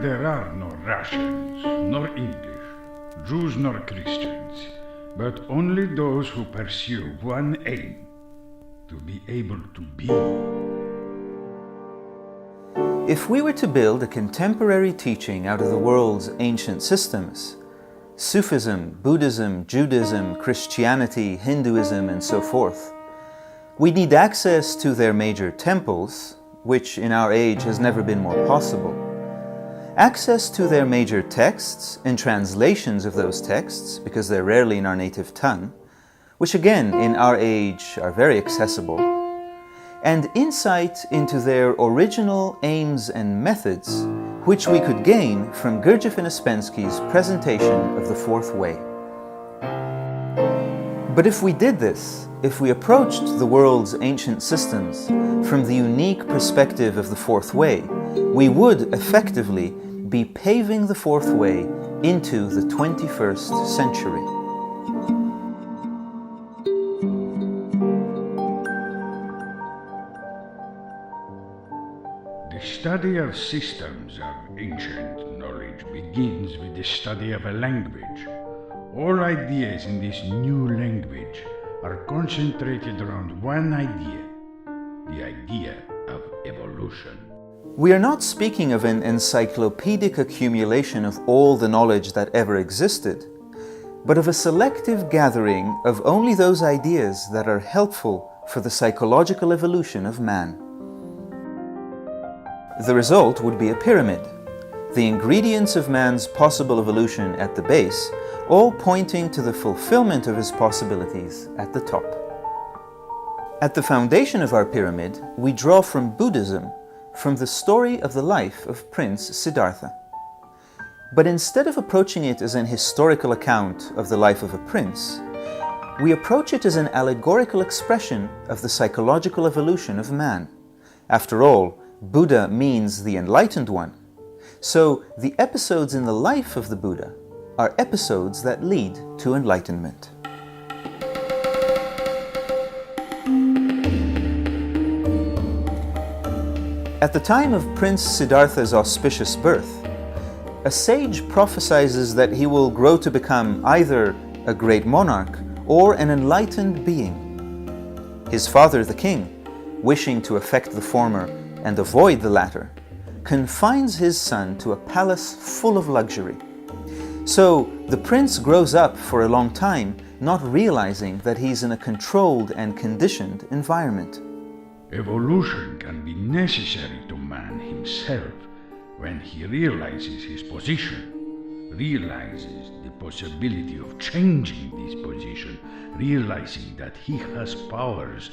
there are no Russians, nor English, Jews nor Christians, but only those who pursue one aim, to be able to be. If we were to build a contemporary teaching out of the world's ancient systems, Sufism, Buddhism, Judaism, Christianity, Hinduism, and so forth, we need access to their major temples, which in our age has never been more possible, access to their major texts and translations of those texts, because they're rarely in our native tongue, which again in our age are very accessible, and insight into their original aims and methods, which we could gain from Gurdjieff and Ouspensky's presentation of the Fourth Way. But if we did this, if we approached the world's ancient systems from the unique perspective of the Fourth Way, we would effectively be paving the Fourth Way into the 21st century. The study of systems of ancient knowledge begins with the study of a language. All ideas in this new language are concentrated around one idea, the idea of evolution. We are not speaking of an encyclopedic accumulation of all the knowledge that ever existed, but of a selective gathering of only those ideas that are helpful for the psychological evolution of man. The result would be a pyramid, the ingredients of man's possible evolution at the base, all pointing to the fulfillment of his possibilities at the top. At the foundation of our pyramid, we draw from Buddhism, from the story of the life of Prince Siddhartha. But instead of approaching it as an historical account of the life of a prince, we approach it as an allegorical expression of the psychological evolution of man. After all, Buddha means the enlightened one. So the episodes in the life of the Buddha are episodes that lead to enlightenment. At the time of Prince Siddhartha's auspicious birth, a sage prophesies that he will grow to become either a great monarch or an enlightened being. His father, the king, wishing to effect the former and avoid the latter, confines his son to a palace full of luxury. So the prince grows up for a long time, not realizing that he's in a controlled and conditioned environment. Evolution can be necessary to man himself when he realizes his position, realizes the possibility of changing this position, realizing that he has powers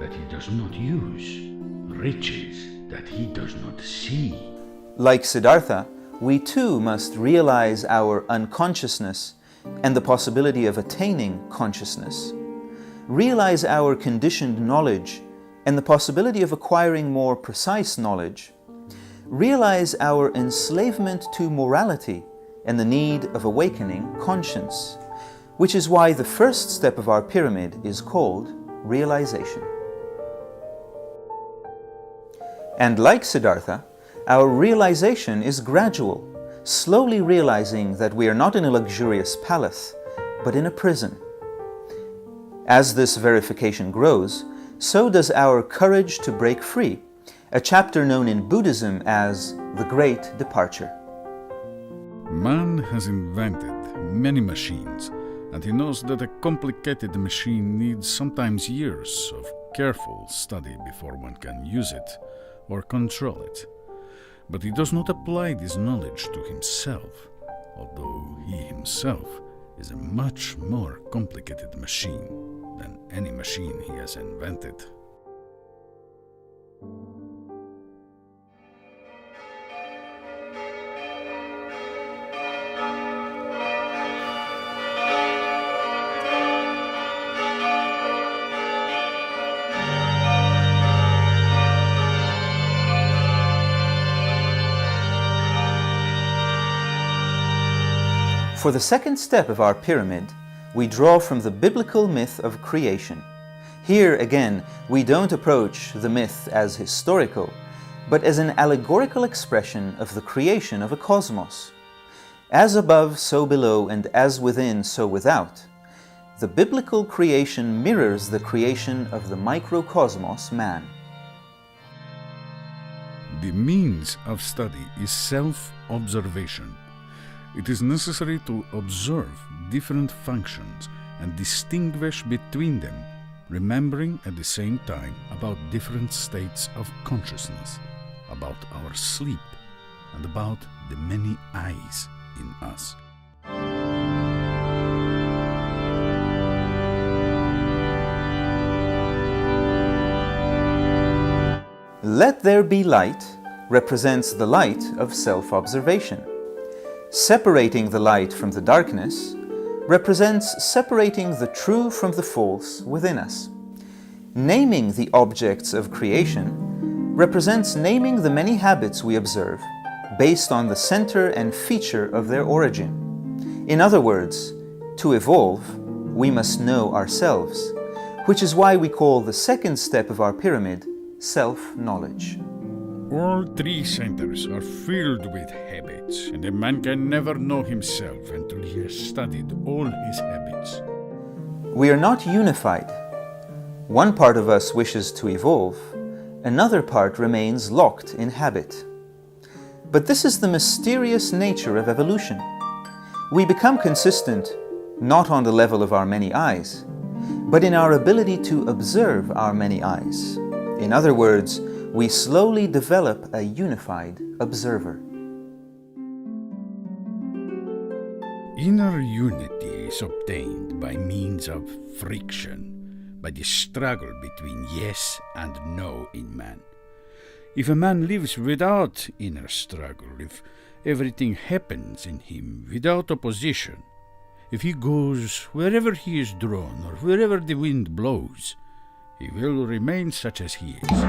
that he does not use, riches that he does not see. Like Siddhartha, we too must realize our unconsciousness and the possibility of attaining consciousness. Realize our conditioned knowledge and the possibility of acquiring more precise knowledge. Realize our enslavement to morality and the need of awakening conscience, which is why the first step of our pyramid is called realization. And like Siddhartha, our realization is gradual, slowly realizing that we are not in a luxurious palace, but in a prison. As this verification grows, so does our courage to break free, a chapter known in Buddhism as the Great Departure. Man has invented many machines, and he knows that a complicated machine needs sometimes years of careful study before one can use it or control it. But he does not apply this knowledge to himself, although he himself is a much more complicated machine than any machine he has invented. For the second step of our pyramid, we draw from the biblical myth of creation. Here again, we don't approach the myth as historical, but as an allegorical expression of the creation of a cosmos. As above, so below, and as within, so without, the biblical creation mirrors the creation of the microcosmos man. The means of study is self-observation. It is necessary to observe different functions and distinguish between them, remembering at the same time about different states of consciousness, about our sleep, and about the many eyes in us. Let there be light represents the light of self-observation. Separating the light from the darkness represents separating the true from the false within us. Naming the objects of creation represents naming the many habits we observe based on the center and feature of their origin. In other words, to evolve, we must know ourselves, which is why we call the second step of our pyramid self-knowledge. All three centers are filled with habits, and a man can never know himself until he has studied all his habits. We are not unified. One part of us wishes to evolve, another part remains locked in habit. But this is the mysterious nature of evolution. We become consistent not on the level of our many eyes, but in our ability to observe our many eyes. In other words, we slowly develop a unified observer. Inner unity is obtained by means of friction, by the struggle between yes and no in man. If a man lives without inner struggle, if everything happens in him without opposition, if he goes wherever he is drawn or wherever the wind blows, he will remain such as he is.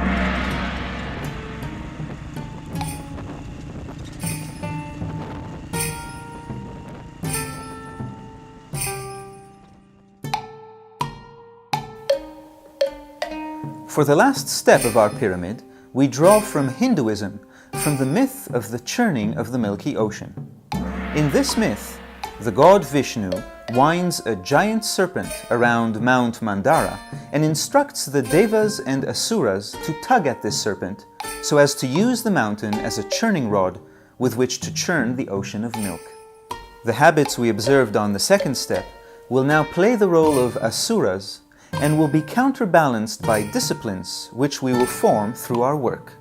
For the last step of our pyramid, we draw from Hinduism, from the myth of the churning of the Milky Ocean. In this myth, the god Vishnu winds a giant serpent around Mount Mandara and instructs the Devas and Asuras to tug at this serpent so as to use the mountain as a churning rod with which to churn the ocean of milk. The habits we observed on the second step will now play the role of Asuras and will be counterbalanced by disciplines which we will form through our work.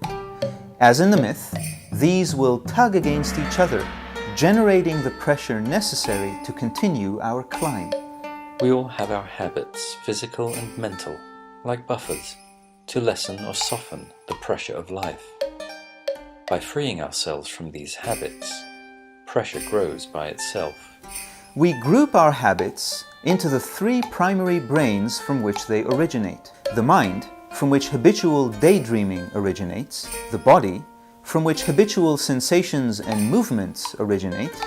As in the myth, these will tug against each other, generating the pressure necessary to continue our climb. We all have our habits, physical and mental, like buffers, to lessen or soften the pressure of life. By freeing ourselves from these habits, pressure grows by itself. We group our habits into the three primary brains from which they originate. The mind, from which habitual daydreaming originates, the body, from which habitual sensations and movements originate,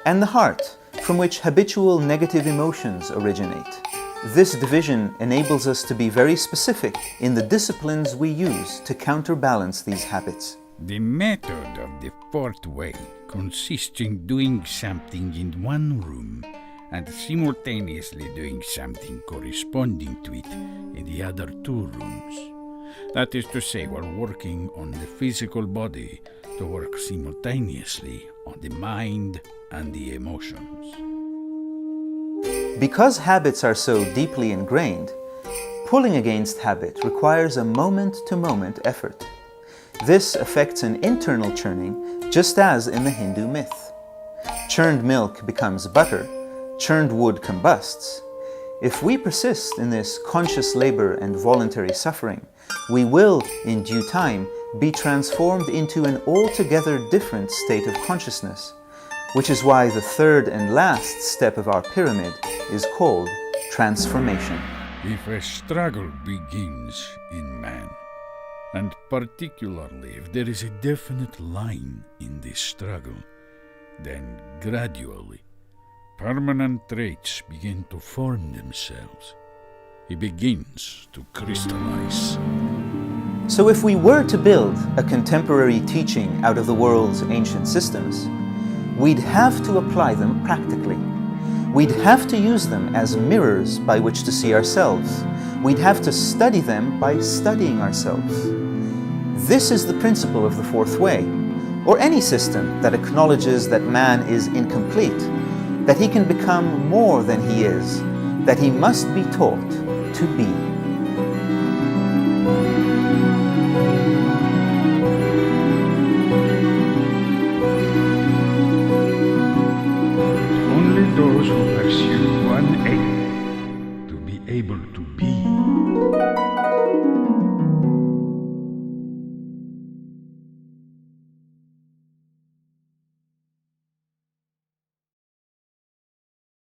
and the heart, from which habitual negative emotions originate. This division enables us to be very specific in the disciplines we use to counterbalance these habits. The method of the fourth way consists in doing something in one room and simultaneously doing something corresponding to it in the other two rooms. That is to say, we're working on the physical body to work simultaneously on the mind and the emotions. Because habits are so deeply ingrained, pulling against habit requires a moment-to-moment effort. This affects an internal churning, just as in the Hindu myth. Churned milk becomes butter, churned wood combusts. If we persist in this conscious labor and voluntary suffering, we will, in due time, be transformed into an altogether different state of consciousness, which is why the third and last step of our pyramid is called transformation. If a struggle begins in man, and particularly if there is a definite line in this struggle, then gradually permanent traits begin to form themselves. He begins to crystallize. So if we were to build a contemporary teaching out of the world's ancient systems, we'd have to apply them practically. We'd have to use them as mirrors by which to see ourselves. We'd have to study them by studying ourselves. This is the principle of the fourth way, or any system that acknowledges that man is incomplete, that he can become more than he is, that he must be taught to be. Only those who pursue one aim, to be able to be,